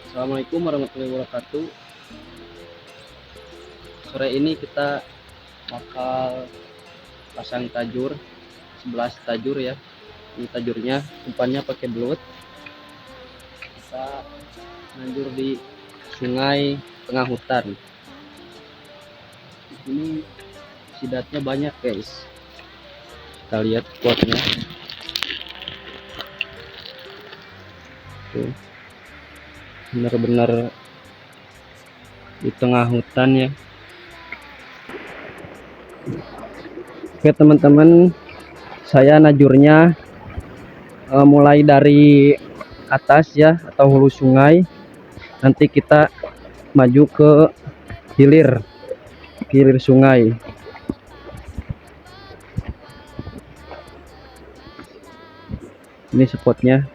Assalamualaikum warahmatullahi wabarakatuh. Sore ini kita bakal pasang tajur 11 tajur ya. Ini tajurnya umpannya pakai belut. Kita nanjur di sungai tengah hutan. Di sini sidatnya banyak guys. Kita lihat spotnya. Tuh. Benar-benar di tengah hutan ya. Oke teman-teman, saya najurnya mulai dari atas ya atau hulu sungai. Nanti kita maju ke hilir sungai. Ini spotnya.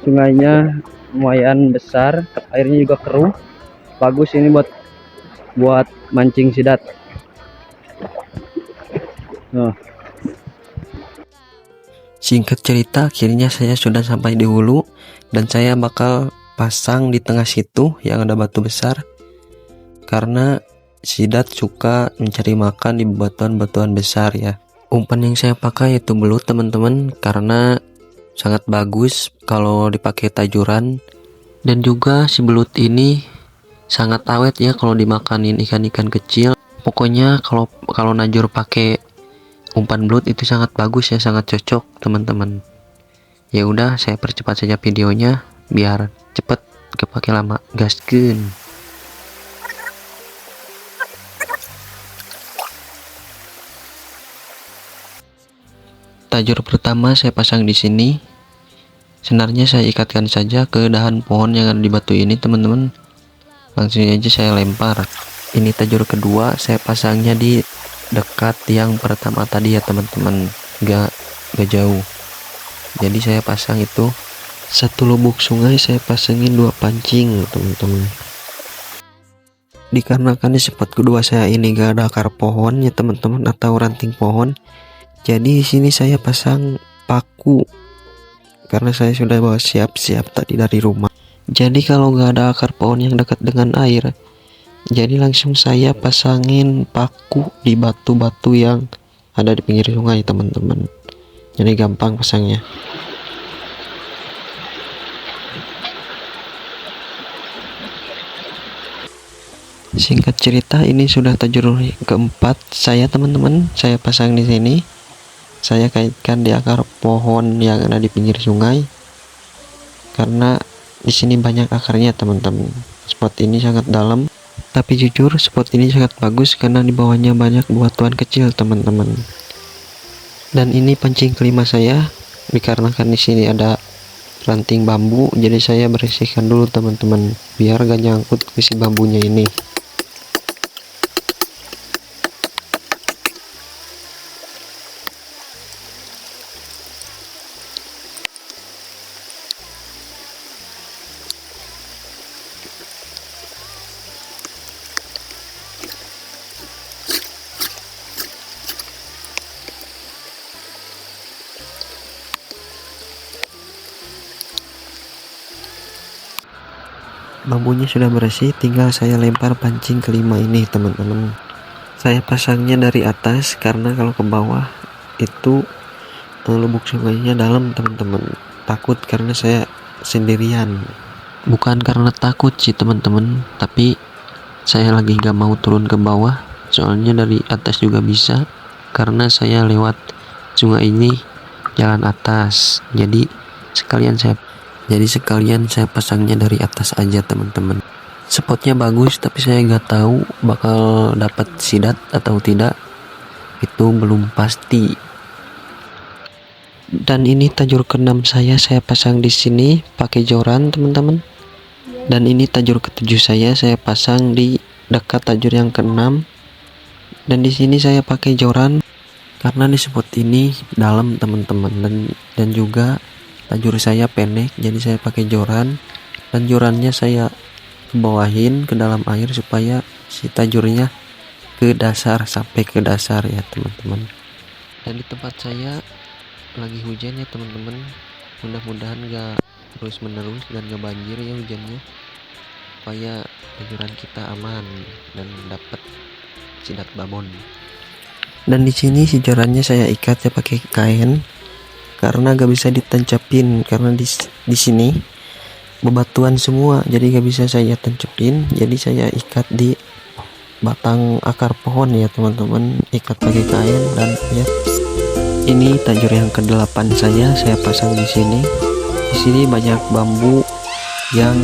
Sungainya lumayan besar, airnya juga keruh. Bagus ini buat mancing sidat. Nah, Singkat cerita, akhirnya saya sudah sampai di hulu dan saya bakal pasang di tengah situ yang ada batu besar, karena sidat suka mencari makan di batuan-batuan besar ya. Umpan yang saya pakai itu belut teman-teman, karena sangat bagus kalau dipakai tajuran, dan juga si belut ini sangat awet ya kalau dimakanin ikan-ikan kecil. Pokoknya kalau najur pakai umpan belut itu sangat bagus ya, sangat cocok teman-teman. Ya udah, saya percepat saja videonya biar cepet kepake lama. Gaskeun. Tajur pertama saya pasang di sini. Senarnya saya ikatkan saja ke dahan pohon yang ada di batu ini teman-teman. Langsung aja saya lempar. Ini tajur kedua saya pasangnya di dekat yang pertama tadi ya teman-teman, gak jauh. Jadi saya pasang itu satu lubuk sungai, saya pasangin 2 pancing teman-teman. Dikarenakan di spot kedua saya ini gak ada akar pohon ya teman-teman atau ranting pohon, jadi di sini saya pasang paku karena saya sudah bawa siap-siap tadi dari rumah. Jadi kalau gak ada akar pohon yang dekat dengan air, jadi langsung saya pasangin paku di batu-batu yang ada di pinggir sungai teman-teman. Jadi gampang pasangnya. Singkat cerita, ini sudah tajur keempat saya teman-teman. Saya pasang di sini. Saya kaitkan di akar pohon yang ada di pinggir sungai. Karena di sini banyak akarnya teman-teman. Spot ini sangat dalam. Tapi jujur spot ini sangat bagus karena di bawahnya banyak batuan kecil teman-teman. Dan ini pancing kelima saya, dikarenakan di sini ada ranting bambu, jadi saya bersihkan dulu teman-teman biar gak nyangkut ke si bambunya ini. Bambunya sudah bersih, tinggal saya lempar pancing kelima ini teman-teman. Saya pasangnya dari atas karena kalau ke bawah itu lubuk sungainya dalam teman-teman. Takut karena saya sendirian. Bukan karena takut sih teman-teman, tapi saya lagi gak mau turun ke bawah, soalnya dari atas juga bisa, karena saya lewat sungai ini jalan atas. Jadi sekalian saya pasangnya dari atas aja teman-teman. Spotnya bagus, tapi saya nggak tahu bakal dapat sidat atau tidak, itu belum pasti. Dan ini tajur keenam saya pasang di sini pakai joran teman-teman. Dan ini tajur ketujuh saya pasang di dekat tajur yang keenam. Dan di sini saya pakai joran karena di spot ini dalam teman-teman, dan juga tajur saya pendek, jadi saya pakai joran, dan jorannya saya bawahin ke dalam air supaya si tajurnya ke dasar, sampai ke dasar ya teman-teman. Dan di tempat saya lagi hujan ya teman-teman, mudah-mudahan gak terus menerus dan ngebanjir ya hujannya, supaya tajuran kita aman dan dapat sidat babon. Dan di sini sijorannya saya ikat ya pakai kain karena gak bisa ditancapin, karena di sini bebatuan semua, jadi gak bisa saya tancapin, jadi saya ikat di batang akar pohon ya teman-teman, ikat pakai kain. Dan ya, ini tajur yang ke-8 saya pasang di sini. Di sini banyak bambu yang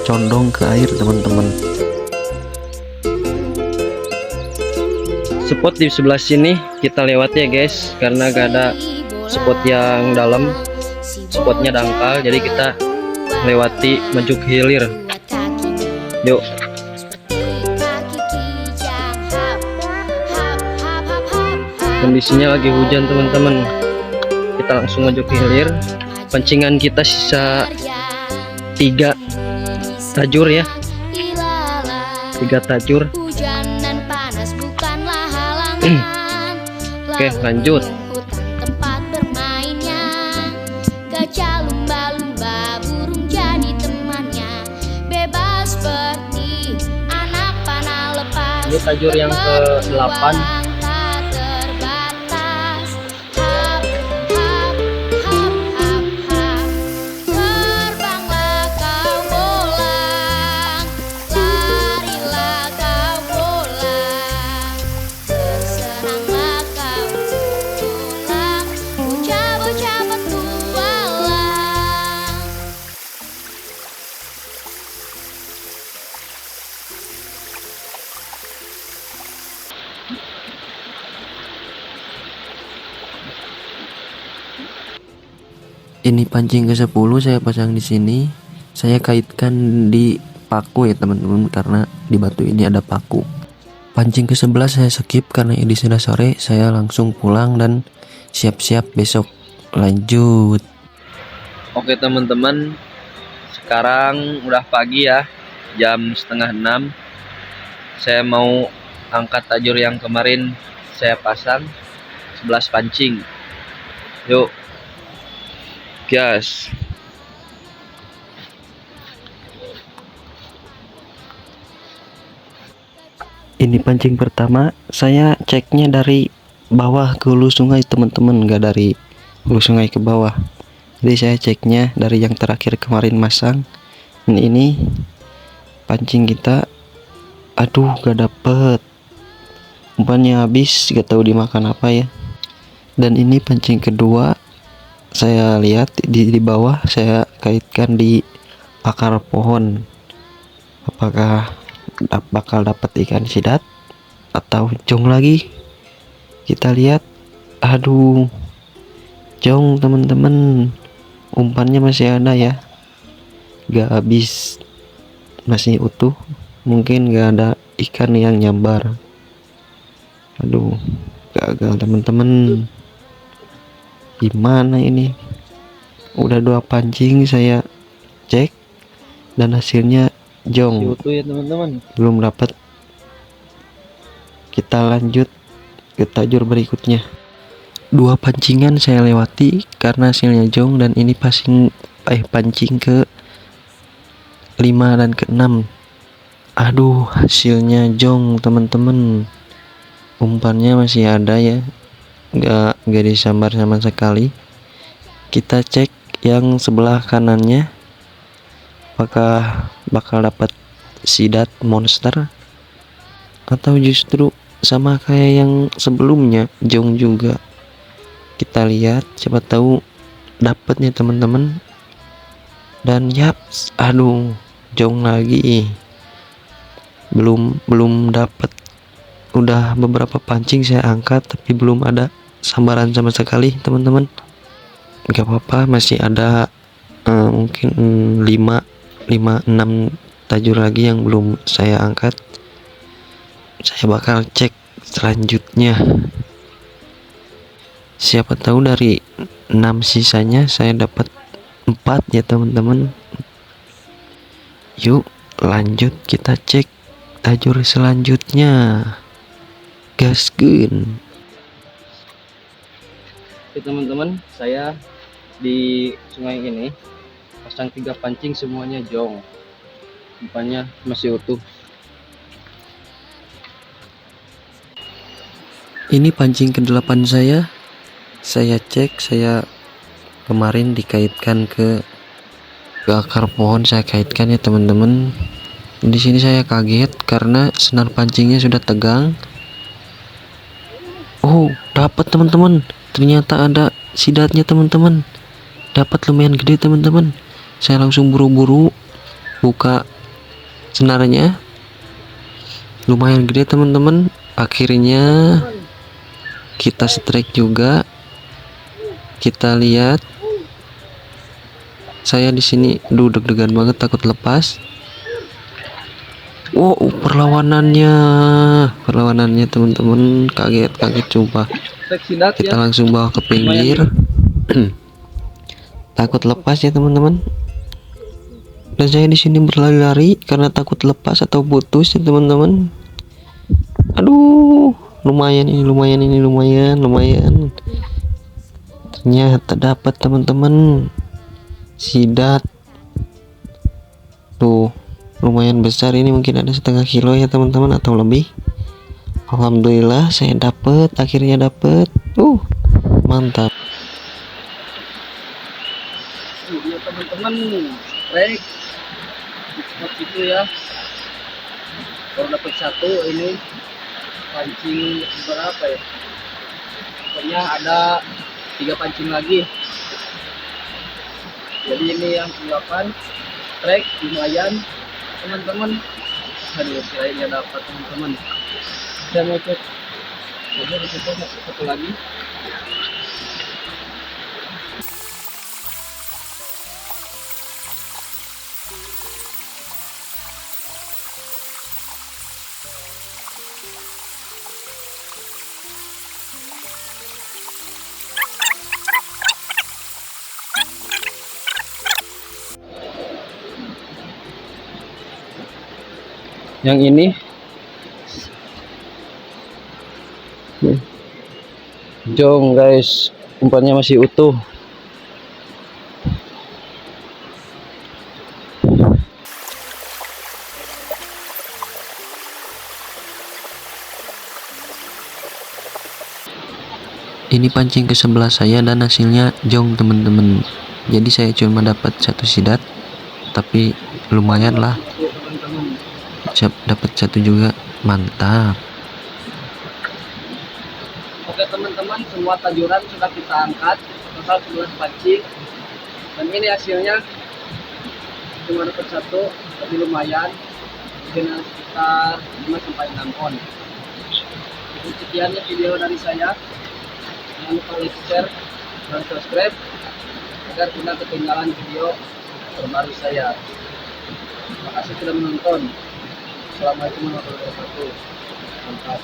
condong ke air teman-teman. Spot di sebelah sini kita lewati ya guys, karena gak ada spot yang dalam, spotnya dangkal, jadi kita lewati maju ke hilir. Yuk. Kondisinya lagi hujan teman-teman, kita langsung maju ke hilir. Pancingan kita sisa 3 tajur ya, 3 tajur. Oke, lanjut. Tempat bermainnya, gajah lumba-lumba, burung jadi temannya, bebas seperti anak panah lepas. Ini tajur yang ke-8. Tak terbatas. Hap, hap, hap, hap, hap. Terbanglah kau bolang, larilah kau bolang, tersenanglah kau bolang, bocah-bocah petualang. Ini pancing ke-10 saya pasang di sini. Saya kaitkan di paku ya teman-teman, karena di batu ini ada paku. Pancing ke-11 saya skip karena ini sudah sore. Saya langsung pulang dan siap-siap besok lanjut. Oke teman-teman, sekarang udah pagi ya, jam setengah 6. Saya mau angkat tajur yang kemarin saya pasang, 11 pancing. Yuk gas. Ini pancing pertama, saya ceknya dari bawah ke hulu sungai teman-teman, nggak dari hulu sungai ke bawah. Jadi saya ceknya dari yang terakhir kemarin masang. Ini pancing kita, aduh gak dapet, umpannya habis, gak tahu dimakan apa ya. Dan ini pancing kedua, saya lihat di bawah, saya kaitkan di akar pohon. Apakah bakal dapat ikan sidat atau jong lagi? Kita lihat. Aduh, jong teman-teman, umpannya masih ada ya, gak habis, masih utuh. Mungkin gak ada ikan yang nyambar. Aduh, gagal teman-teman. Gimana ini? Udah 2 pancing saya cek dan hasilnya jong, Utuh ya teman-teman. belum dapat. Kita lanjut ke tajur berikutnya. 2 pancingan saya lewati karena hasilnya jong, dan ini pancing ke 5 dan ke 6. Aduh, hasilnya jong teman-teman. Umpannya masih ada ya, gak disambar sama sekali. Kita cek yang sebelah kanannya, apakah bakal dapat sidat monster atau justru sama kayak yang sebelumnya jong juga. Kita lihat, siapa tahu dapatnya teman-teman. Dan yap, aduh, jong lagi, belum dapat. Udah beberapa pancing saya angkat tapi belum ada sambaran sama sekali teman-teman. Gak apa-apa, masih ada mungkin 5-6 tajur lagi yang belum saya angkat. Saya bakal cek selanjutnya, siapa tahu dari 6 sisanya saya dapat 4 ya teman-teman. Yuk lanjut, kita cek tajur selanjutnya. Gaskeun. Oke teman-teman, saya di sungai ini pas pasang 3 pancing semuanya jong, umpannya masih utuh. Ini pancing ke-8 saya. Saya cek, saya kemarin dikaitkan ke akar pohon, saya kaitkan ya teman-teman. Di sini saya kaget karena senar pancingnya sudah tegang. Oh, dapat teman-teman. Ternyata ada sidatnya teman-teman. Dapat lumayan gede teman-teman. Saya langsung buru-buru buka senarnya. Lumayan gede teman-teman. Akhirnya kita strike juga. Kita lihat. Saya di sini deg-degan banget, takut lepas. Wow, perlawanannya teman-teman, kaget coba. Sidat Kita ya. langsung bawa ke pinggir. Takut lepas ya teman-teman. Dan saya di sini berlari-lari karena takut lepas atau putus ya teman-teman. Aduh, lumayan. Ternyata dapat teman-teman. Sidat. Tuh, lumayan besar ini, mungkin ada setengah kilo ya teman-teman atau lebih. Alhamdulillah saya akhirnya dapat. Mantap. Ya teman-teman, strike spot itu ya. Kalau dapat satu ini pancing berapa ya? Pokoknya ada 3 pancing lagi. Jadi ini yang ke-8 strike lumayan teman-teman. Aduh, kirain dapat teman-teman. Saya mau cek. Udah di situ satu lagi. Yang ini jong guys, umpannya masih utuh. Ini pancing ke-11 saya dan hasilnya jong teman-teman. Jadi saya cuma dapat 1 sidat, tapi lumayan lah. Dapat 1 juga, mantap. Oke teman-teman, semua tajuran sudah kita angkat, total 11 pancing. Dan ini hasilnya cuma dapat 1, tapi lumayan. Mungkin sekitar 5-6 on. Jadi sekiannya video dari saya. Jangan lupa like, share, dan subscribe agar tidak ketinggalan video terbaru saya. Terima kasih sudah menonton. Assalamualaikum warahmatullahi wabarakatuh. Mantap.